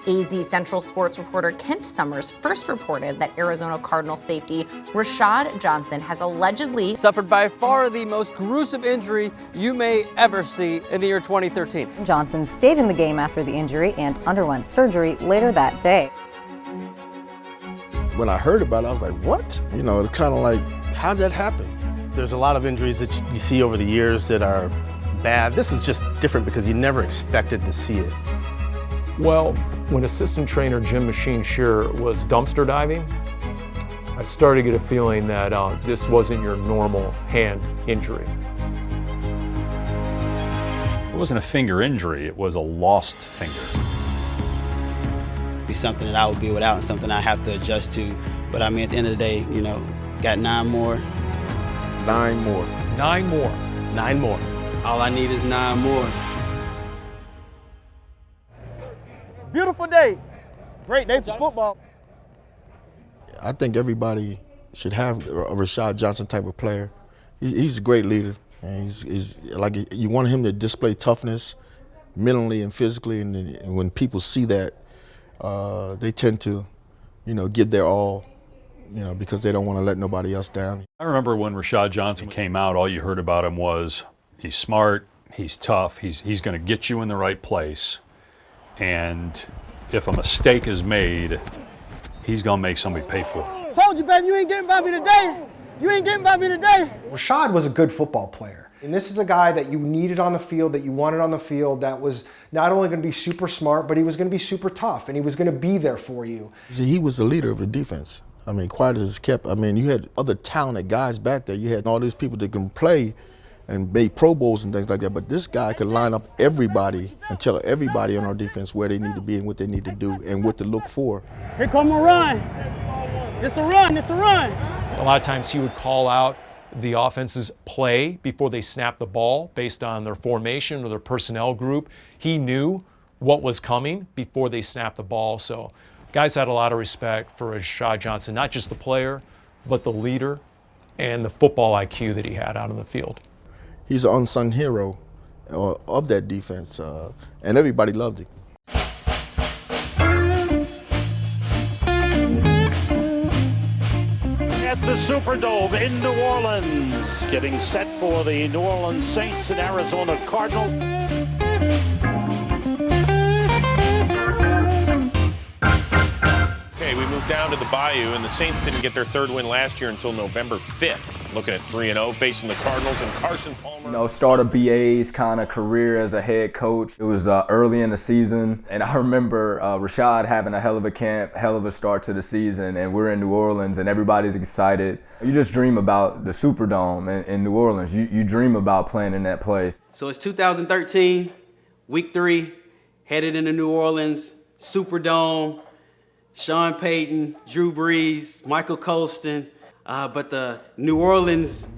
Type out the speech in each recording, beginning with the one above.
AZ Central Sports reporter Kent Summers first reported that Arizona Cardinals safety Rashad Johnson has allegedly suffered by far the most gruesome injury you may ever see in the year 2013. Johnson stayed in the game after the injury and underwent surgery later that day. When I heard about it, I was like, what? You know, it's kind of like, how'd that happen? There's a lot of injuries that you see over the years that are bad. This is just different because you never expected to see it. Well, when assistant trainer Jim Machine Shearer was dumpster diving, I started to get a feeling that this wasn't your normal hand injury. It wasn't a finger injury, it was a lost finger. Be something that I would be without and something I have to adjust to. But I mean, at the end of the day, you know, got 9 more. 9 more. 9 more. 9 more. All I need is 9 more. Beautiful day. Great day for football. I think everybody should have a Rashad Johnson type of player. He's a great leader. And he's like, you want him to display toughness mentally and physically. And when people see that, they tend to, you know, give their all, you know, because they don't want to let nobody else down. I remember when Rashad Johnson came out, all you heard about him was he's smart, he's tough, he's going to get you in the right place. And if a mistake is made, he's going to make somebody pay for it. Told you, baby, you ain't getting by me today. You ain't getting by me today. Rashad was a good football player. And this is a guy that you needed on the field, that you wanted on the field, that was not only going to be super smart, but he was going to be super tough, and he was going to be there for you. See, he was the leader of the defense. I mean, quiet as it's kept. I mean, you had other talented guys back there. You had all these people that can play and made Pro Bowls and things like that. But this guy could line up everybody and tell everybody on our defense where they need to be and what they need to do and what to look for. Here come a run. It's a run. It's a run. A lot of times he would call out the offense's play before they snapped the ball based on their formation or their personnel group. He knew what was coming before they snapped the ball. So guys had a lot of respect for Rashad Johnson, not just the player, but the leader and the football IQ that he had out on the field. He's an unsung hero of that defense, and everybody loved him. At the Superdome in New Orleans, getting set for the New Orleans Saints and Arizona Cardinals. Okay, we moved down to the Bayou, and the Saints didn't get their 3rd win last year until November 5th. Looking at 3-0, facing the Cardinals and Carson Palmer. You know, started BA's kind of career as a head coach. It was early in the season, and I remember Rashad having a hell of a camp, hell of a start to the season, and we're in New Orleans, and everybody's excited. You just dream about the Superdome in New Orleans. You dream about playing in that place. So it's 2013, week 3, headed into New Orleans, Superdome, Sean Payton, Drew Brees, Michael Colston. But the New Orleans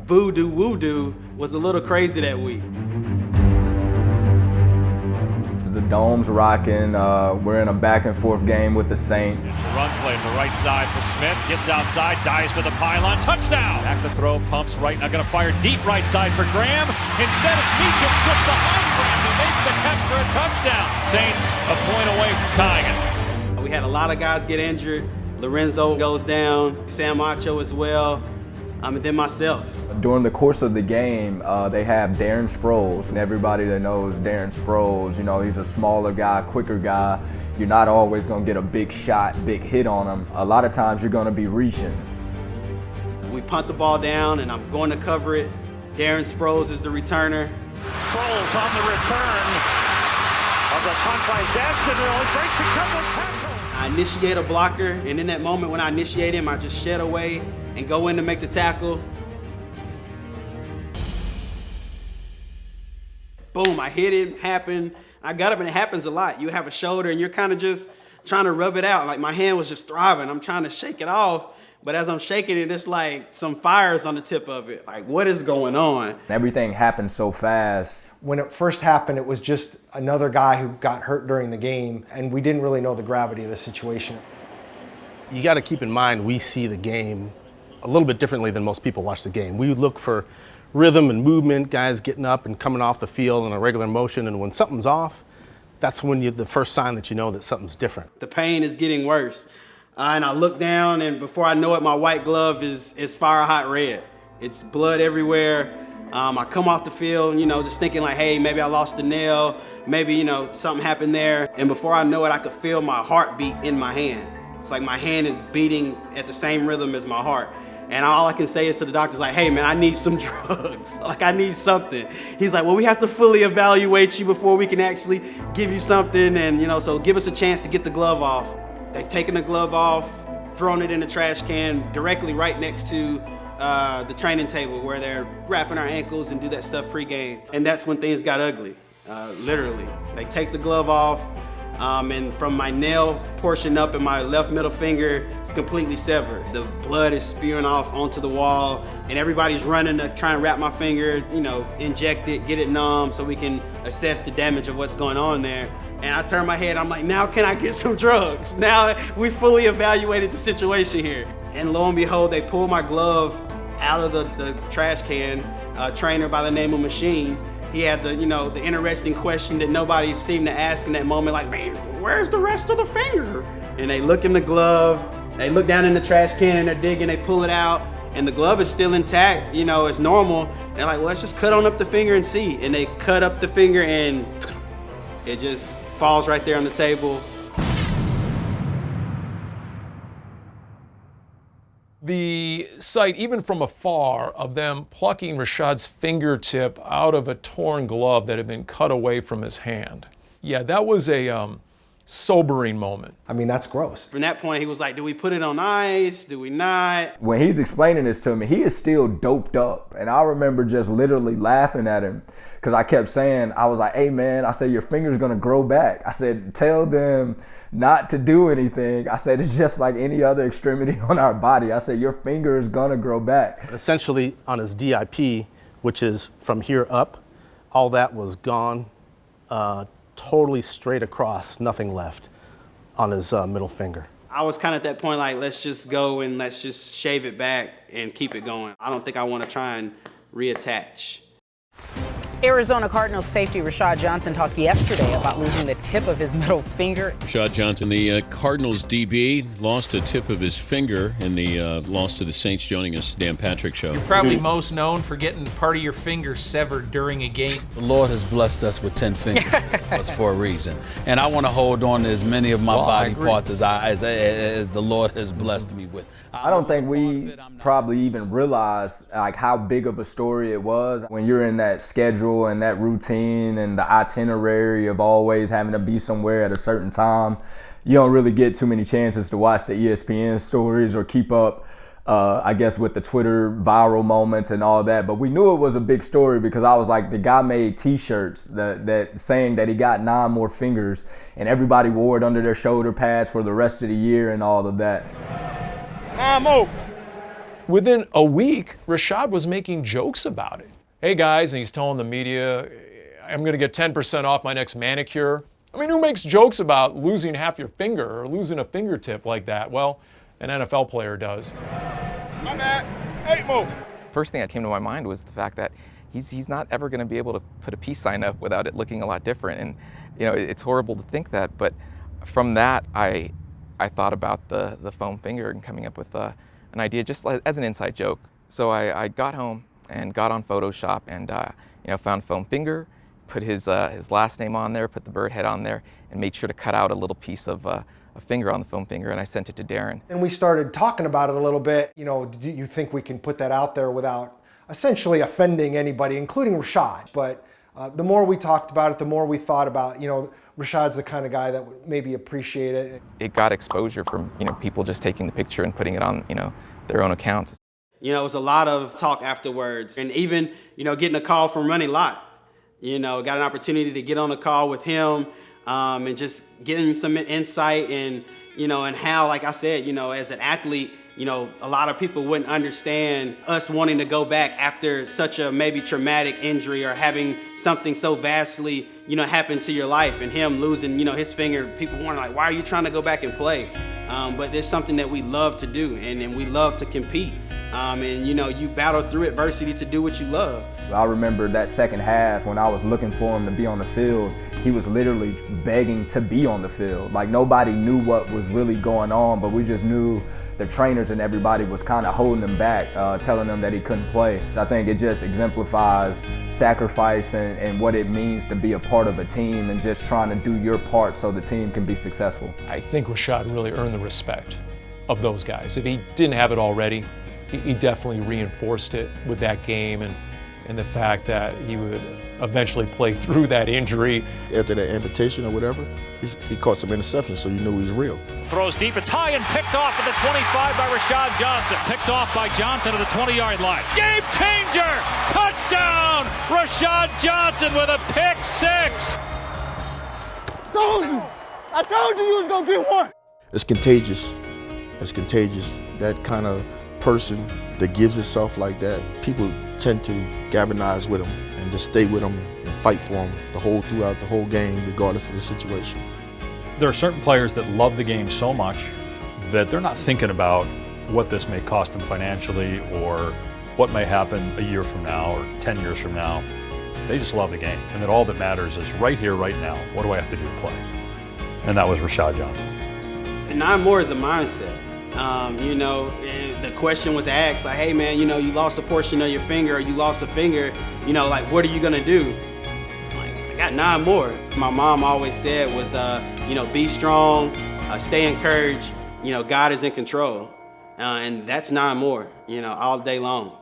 voodoo was a little crazy that week. The dome's rocking. We're in a back and forth game with the Saints. Run play to the right side for Smith. Gets outside, dives for the pylon. Touchdown! Back the throw, pumps right. Now going to fire deep right side for Graham. Instead, it's Meacham just behind Graham. He makes the catch for a touchdown. Saints a point away from tying it. We had a lot of guys get injured. Lorenzo goes down, Sam Acho as well, and then myself. During the course of the game, they have Darren Sproles, and everybody that knows Darren Sproles, you know, he's a smaller guy, quicker guy. You're not always going to get a big shot, big hit on him. A lot of times you're going to be reaching. We punt the ball down, and I'm going to cover it. Darren Sproles is the returner. Sproles on the return of the punt by Zaston. He breaks a couple of tackles. I initiate a blocker, and in that moment when I initiate him, I just shed away and go in to make the tackle. Boom, I hit it, happened. I got up, and it happens a lot. You have a shoulder, and you're kind of just trying to rub it out. Like, my hand was just throbbing. I'm trying to shake it off, but as I'm shaking it, it's like some fire's on the tip of it. Like, what is going on? Everything happened so fast. When it first happened, it was just another guy who got hurt during the game, and we didn't really know the gravity of the situation. You got to keep in mind, we see the game a little bit differently than most people watch the game. We look for rhythm and movement, guys getting up and coming off the field in a regular motion. And when something's off, that's when the first sign that you know that something's different. The pain is getting worse. And I look down, and before I know it, my white glove is fire hot red. It's blood everywhere. I come off the field, just thinking like, hey, maybe I lost the nail. Maybe, something happened there. And before I know it, I could feel my heartbeat in my hand. It's like my hand is beating at the same rhythm as my heart. And all I can say is to the doctors like, hey man, I need some drugs. Like I need something. He's like, well, we have to fully evaluate you before we can actually give you something. And so give us a chance to get the glove off. They've taken the glove off, thrown it in the trash can directly right next to the training table where they're wrapping our ankles and do that stuff pregame. And that's when things got ugly, literally. They take the glove off, and from my nail portion up in my left middle finger, it's completely severed. The blood is spewing off onto the wall, and everybody's running to try and wrap my finger, inject it, get it numb so we can assess the damage of what's going on there. And I turn my head, I'm like, now can I get some drugs? Now we fully evaluated the situation here. And lo and behold, they pull my glove out of the trash can. A trainer by the name of Machine, he had the interesting question that nobody seemed to ask in that moment, like, man, where's the rest of the finger? And they look in the glove, they look down in the trash can and they're digging, they pull it out, and the glove is still intact, it's normal. And they're like, well, let's just cut on up the finger and see. And they cut up the finger and it just falls right there on the table. The sight, even from afar, of them plucking Rashad's fingertip out of a torn glove that had been cut away from his hand. Yeah, that was a sobering moment. I mean, that's gross. From that point, he was like, do we put it on ice? Do we not? When he's explaining this to me, he is still doped up. And I remember just literally laughing at him because I kept saying, I was like, hey man, I said, your finger's gonna grow back. I said, tell them not to do anything. I said, it's just like any other extremity on our body. I said, your finger is gonna grow back. But essentially on his DIP, which is from here up, all that was gone, totally straight across, nothing left on his middle finger. I was kind of at that point like, let's just go and let's just shave it back and keep it going. I don't think I want to try and reattach. Arizona Cardinals safety Rashad Johnson talked yesterday about losing the tip of his middle finger. Rashad Johnson, the Cardinals DB, lost a tip of his finger in the loss to the Saints, joining us, Dan Patrick Show. You're probably most known for getting part of your finger severed during a game. The Lord has blessed us with 10 fingers. That's for a reason. And I want to hold on to as many of my body parts as the Lord has blessed me with. I don't think we probably even realized like how big of a story it was when you're in that schedule and that routine and the itinerary of always having to be somewhere at a certain time. You don't really get too many chances to watch the ESPN stories or keep up, I guess, with the Twitter viral moments and all that. But we knew it was a big story because I was like, the guy made t-shirts that saying that he got 9 more fingers, and everybody wore it under their shoulder pads for the rest of the year and all of that. 9 more. Within a week, Rashad was making jokes about it. Hey guys, and he's telling the media, I'm gonna get 10% off my next manicure. I mean, who makes jokes about losing half your finger or losing a fingertip like that? Well, an NFL player does. My bad, 8 more. First thing that came to my mind was the fact that he's not ever gonna be able to put a peace sign up without it looking a lot different. And it's horrible to think that, but from that, I thought about the foam finger and coming up with an idea just as an inside joke. So I got home and got on Photoshop and found foam finger, put his last name on there, put the bird head on there, and made sure to cut out a little piece of a finger on the foam finger, and I sent it to Darren. And we started talking about it a little bit. Do you think we can put that out there without essentially offending anybody, including Rashad? But the more we talked about it, the more we thought about, Rashad's the kind of guy that would maybe appreciate it. It got exposure from people just taking the picture and putting it on their own accounts. It was a lot of talk afterwards, and even, getting a call from Ronnie Lott. Got an opportunity to get on a call with him and just getting some insight and, and how, like I said, as an athlete, a lot of people wouldn't understand us wanting to go back after such a maybe traumatic injury or having something so vastly, happen to your life, and him losing, his finger. People wondering like, why are you trying to go back and play? but it's something that we love to do, and we love to compete. And you know, you battle through adversity to do what you love. I remember that second half when I was looking for him to be on the field, he was literally begging to be on the field. Like, nobody knew what was really going on, but we just knew the trainers and everybody was kind of holding him back, telling him that he couldn't play. I think it just exemplifies sacrifice and what it means to be a part of a team and just trying to do your part so the team can be successful. I think Rashad really earned the respect of those guys. If he didn't have it already, he definitely reinforced it with that game and the fact that he would eventually play through that injury. After that amputation or whatever, he caught some interceptions, so you knew he was real. Throws deep, it's high and picked off at the 25 by Rashad Johnson. Picked off by Johnson at the 20-yard line. Game changer! Touchdown! Rashad Johnson with a pick six! I told you was gonna get one! It's contagious. It's contagious. That kind of person that gives itself like that, people tend to galvanize with him and just stay with him and fight for him throughout the whole game, regardless of the situation. There are certain players that love the game so much that they're not thinking about what this may cost them financially or what may happen a year from now or 10 years from now. They just love the game, and that all that matters is right here, right now, what do I have to do to play? And that was Rashad Johnson. And 9 more is a mindset. You know, the question was asked, like, hey man, you know, you lost a portion of your finger or you lost a finger, you know, like, what are you gonna do? Like, I got 9 more. My mom always said was, you know, be strong, stay encouraged, you know, God is in control. And that's 9 more, you know, all day long.